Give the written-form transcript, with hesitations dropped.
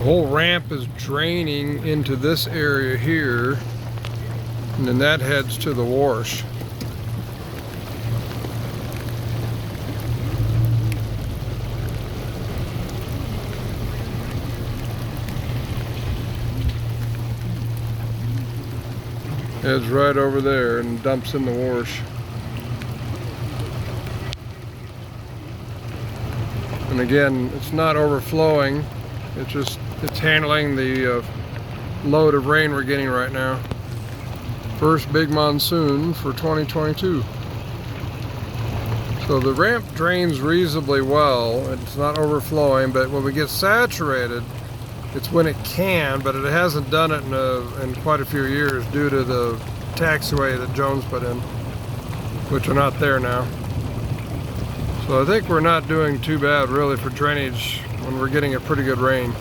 whole ramp is draining into this area here, and then that heads to the wash. Heads right over there and dumps in the wash. And again, it's not overflowing, it's handling the load of rain we're getting right now. First big monsoon for 2022. So the ramp drains reasonably well. It's not overflowing, but when we get saturated, it's when it can, but it hasn't done it in quite a few years due to the taxiway that Jones put in, which are not there now. So I think we're not doing too bad really for drainage when we're getting a pretty good rain.